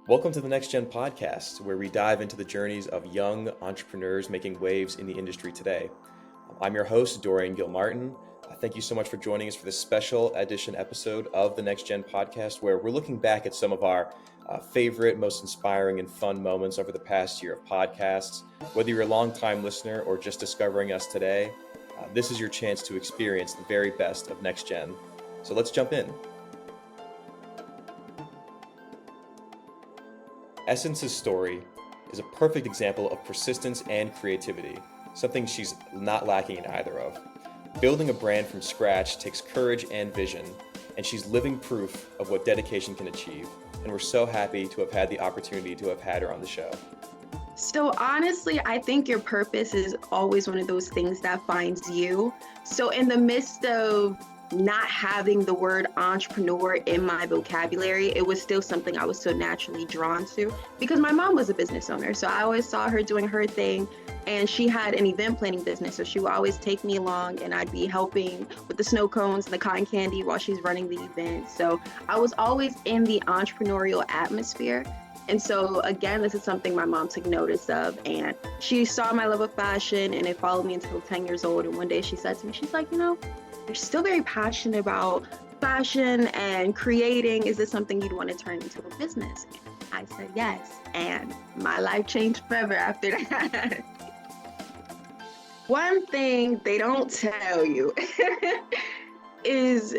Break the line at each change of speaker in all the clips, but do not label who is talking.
Welcome to the Next Gen podcast, where we dive into the journeys of young entrepreneurs making waves in the industry today. I'm your host, Dorian Gilmartin. Thank you so much for joining us for this special edition episode of the Next Gen podcast, where we're looking back at some of our favorite, most inspiring and fun moments over the past year of podcasts. Whether you're a longtime listener or just discovering us today, this is your chance to experience the very best of Next Gen. So let's jump in. Essence's story is a perfect example of persistence and creativity, something she's not lacking in either of. Building a brand from scratch takes courage and vision, and she's living proof of what dedication can achieve. And we're so happy to have had the opportunity to have had her on the show.
So honestly, I think your purpose is always one of those things that finds you. So in the midst of not having the word entrepreneur in my vocabulary, it was still something I was so naturally drawn to because my mom was a business owner. So I always saw her doing her thing, and she had an event planning business. So she would always take me along, and I'd be helping with the snow cones and the cotton candy while she's running the event. So I was always in the entrepreneurial atmosphere. And so again, this is something my mom took notice of, and she saw my love of fashion, and it followed me until 10 years old. And one day she said to me, she's like, you're still very passionate about fashion and creating. Is this something you'd want to turn into a business? And I said yes, and my life changed forever after that. One thing they don't tell you is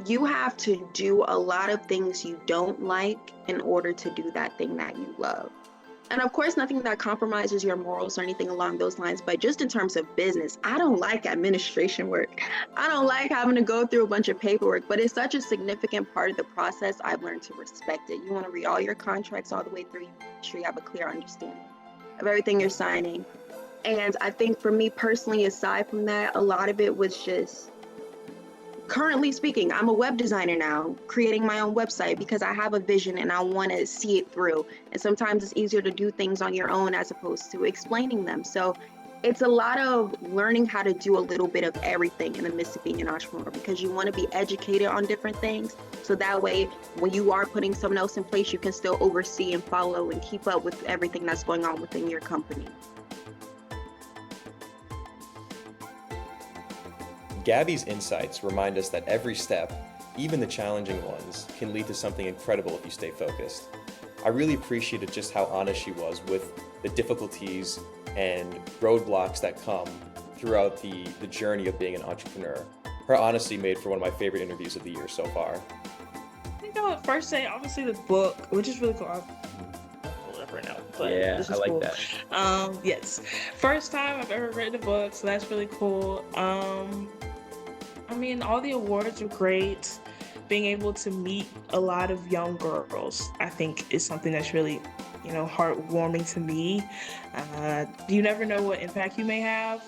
you have to do a lot of things you don't like in order to do that thing that you love. And of course, nothing that compromises your morals or anything along those lines, but just in terms of business, I don't like administration work. I don't like having to go through a bunch of paperwork, but it's such a significant part of the process. I've learned to respect it. You want to read all your contracts all the way through, make sure you have a clear understanding of everything you're signing. And I think for me personally, aside from that, a lot of it was just, currently speaking, I'm a web designer now, creating my own website because I have a vision and I want to see it through. And sometimes it's easier to do things on your own as opposed to explaining them. So it's a lot of learning how to do a little bit of everything in the midst of being an entrepreneur, because you want to be educated on different things. So that way, when you are putting someone else in place, you can still oversee and follow and keep up with everything that's going on within your company.
Gabby's insights remind us that every step, even the challenging ones, can lead to something incredible if you stay focused. I really appreciated just how honest she was with the difficulties and roadblocks that come throughout the journey of being an entrepreneur. Her honesty made for one of my favorite interviews of the year so far.
I think I would first say, obviously, the book, which is really cool. I'll pull it up right now. But
Yeah,
this
I
is
like
cool.
that.
Yes. First time I've ever written a book, so that's really cool. All the awards were great. Being able to meet a lot of young girls, I think, is something that's really, heartwarming to me. You never know what impact you may have.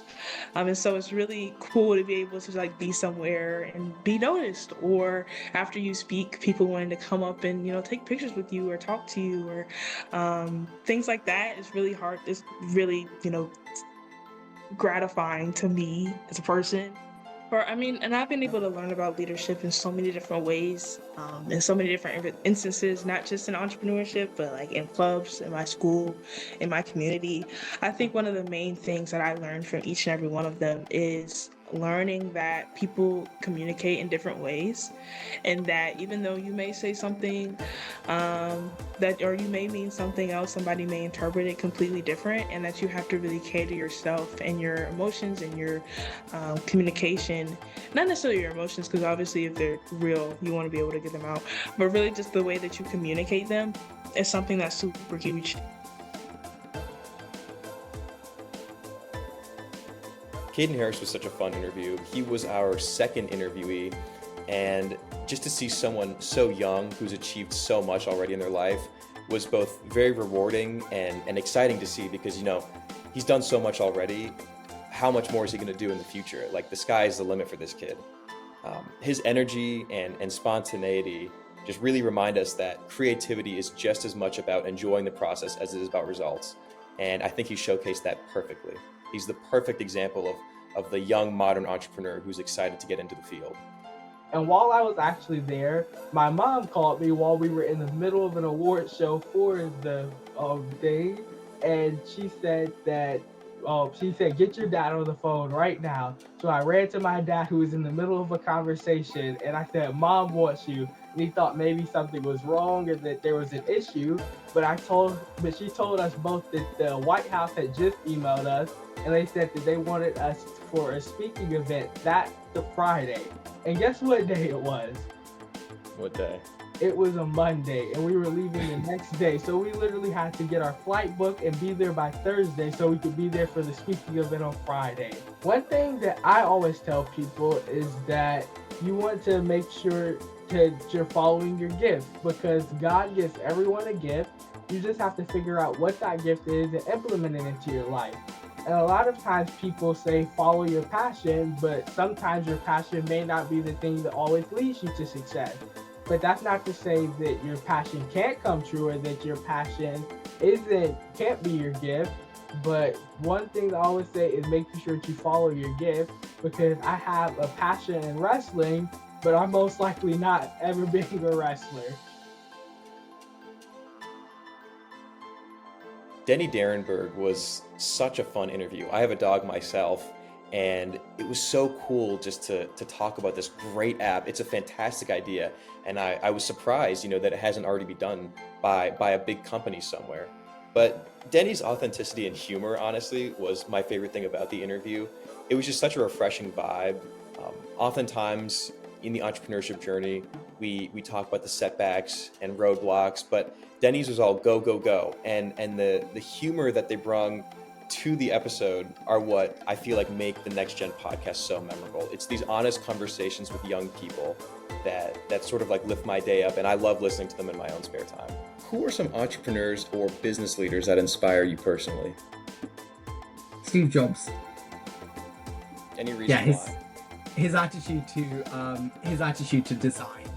And so it's really cool to be able to be somewhere and be noticed, or after you speak, people wanting to come up and, take pictures with you or talk to you, or things like that. It's really hard. It's really, gratifying to me as a person. And I've been able to learn about leadership in so many different ways, in so many different instances, not just in entrepreneurship, but in clubs, in my school, in my community. I think one of the main things that I learned from each and every one of them is learning that people communicate in different ways, and that even though you may say something or you may mean something else, somebody may interpret it completely different, and that you have to really cater yourself and your emotions and your communication, not necessarily your emotions, because obviously if they're real, you want to be able to get them out, but really just the way that you communicate them is something that's super huge.
Caden Harris was such a fun interview. He was our second interviewee, and just to see someone so young who's achieved so much already in their life was both very rewarding and exciting to see, because he's done so much already. How much more is he going to do in the future? The sky is the limit for this kid. His energy and spontaneity just really remind us that creativity is just as much about enjoying the process as it is about results. And I think he showcased that perfectly. He's the perfect example of the young modern entrepreneur who's excited to get into the field.
And while I was actually there, my mom called me while we were in the middle of an award show for the thing, and she said, get your dad on the phone right now. So I ran to my dad, who was in the middle of a conversation, and I said, Mom wants you. And he thought maybe something was wrong or that there was an issue. But she told us both that the White House had just emailed us, and they said that they wanted us for a speaking event that the Friday. And guess what day it was?
What day?
It was a Monday, and we were leaving the next day. So we literally had to get our flight booked and be there by Thursday so we could be there for the speaking event on Friday. One thing that I always tell people is that you want to make sure that you're following your gift, because God gives everyone a gift. You just have to figure out what that gift is and implement it into your life. And a lot of times people say follow your passion, but sometimes your passion may not be the thing that always leads you to success. But that's not to say that your passion can't come true or that your passion can't be your gift. But one thing I always say is making sure that you follow your gift, because I have a passion in wrestling, but I'm most likely not ever being a wrestler.
Denny Derenberg was such a fun interview. I have a dog myself, and it was so cool just to talk about this great app. It's a fantastic idea, and I was surprised, that it hasn't already been done by a big company somewhere. But Denny's authenticity and humor, honestly, was my favorite thing about the interview. It was just such a refreshing vibe. Oftentimes in the entrepreneurship journey, we talk about the setbacks and roadblocks, but Denny's was all go, go, go. And the humor that they brought to the episode are what I feel like make the Next Gen podcast so memorable. It's these honest conversations with young people that sort of like lift my day up, and I love listening to them in my own spare time. Who are some entrepreneurs or business leaders that inspire you personally?
Steve Jobs.
Any reason why?
His attitude to design,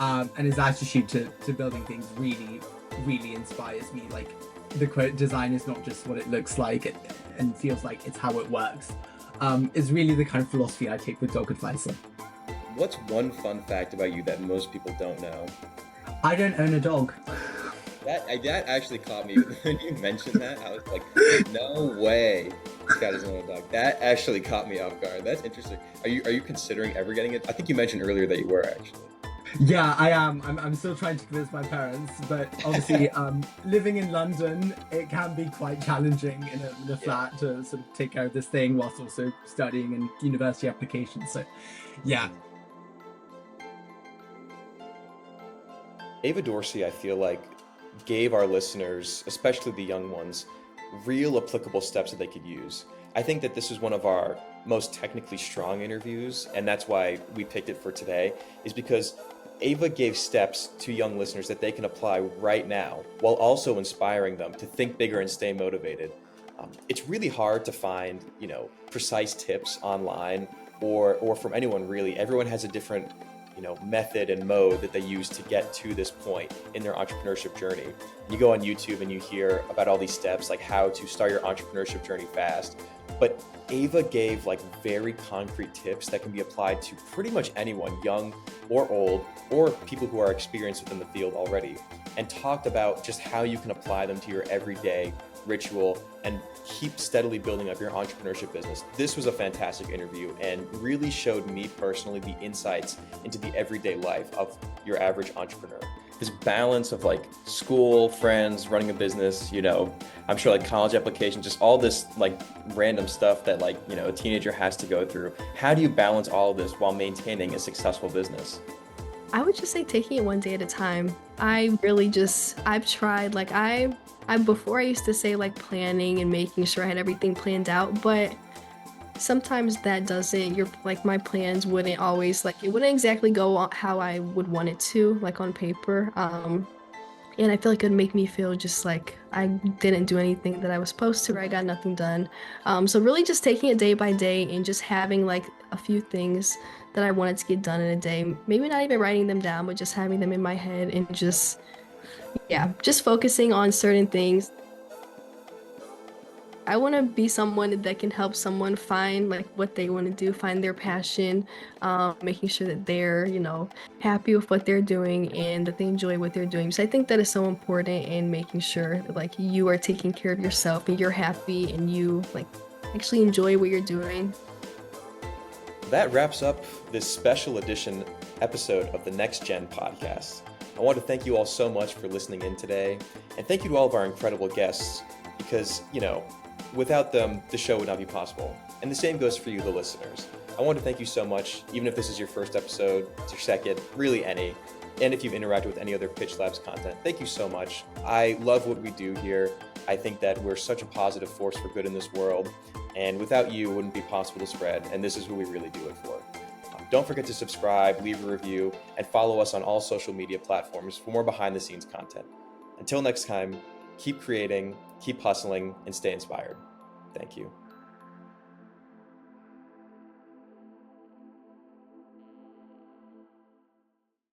and his attitude to building things really inspires me. Like, the quote, design is not just what it looks like and feels like, it's how it works, is really the kind of philosophy I take with Dog Advisor.
What's one fun fact about you that most people don't know?
I don't own a dog.
That actually caught me when you mentioned that. I was like, no way this guy doesn't own a dog. That actually caught me off guard. That's interesting. Are you considering ever getting it? I think you mentioned earlier that you were, actually.
Yeah, I am. I'm still trying to convince my parents, but obviously, living in London, it can be quite challenging in a flat to sort of take care of this thing whilst also studying and university applications. So, yeah.
Ava Dorsey, I feel like, gave our listeners, especially the young ones, real applicable steps that they could use. I think that this is one of our most technically strong interviews, and that's why we picked it for today, is because Ava gave steps to young listeners that they can apply right now, while also inspiring them to think bigger and stay motivated. It's really hard to find, precise tips online or from anyone really. Everyone has a different method and mode that they use to get to this point in their entrepreneurship journey. You go on YouTube and you hear about all these steps, like how to start your entrepreneurship journey fast. But Ava gave very concrete tips that can be applied to pretty much anyone, young or old, or people who are experienced within the field already, and talked about just how you can apply them to your everyday ritual and keep steadily building up your entrepreneurship business. This was a fantastic interview and really showed me personally the insights into the everyday life of your average entrepreneur. This balance of school, friends, running a business, I'm sure college applications, just all this random stuff that a teenager has to go through. How do you balance all of this while maintaining a successful business?
I would just say taking it one day at a time. I've tried, before I used to say planning and making sure I had everything planned out, but sometimes that doesn't, my plans wouldn't always, it wouldn't exactly go how I would want it to, on paper. And I feel like it would make me feel just like I didn't do anything that I was supposed to, or I got nothing done. So really just taking it day by day and just having a few things that I wanted to get done in a day. Maybe not even writing them down, but just having them in my head and just focusing on certain things. I want to be someone that can help someone find like what they want to do, find their passion, making sure that they're, you know, happy with what they're doing and that they enjoy what they're doing. So I think that is so important in making sure that like you are taking care of yourself and you're happy and you like actually enjoy what you're doing.
That wraps up this special edition episode of the Next Gen podcast. I want to thank you all so much for listening in today, and thank you to all of our incredible guests because, you know, without them, the show would not be possible. And the same goes for you, the listeners. I want to thank you so much, even if this is your first episode, it's your second, really any, and if you've interacted with any other Pitch Labs content, thank you so much. I love what we do here. I think that we're such a positive force for good in this world, and without you, it wouldn't be possible to spread, and this is who we really do it for. Don't forget to subscribe, leave a review, and follow us on all social media platforms for more behind-the-scenes content. Until next time, keep creating, keep hustling, and stay inspired. Thank you.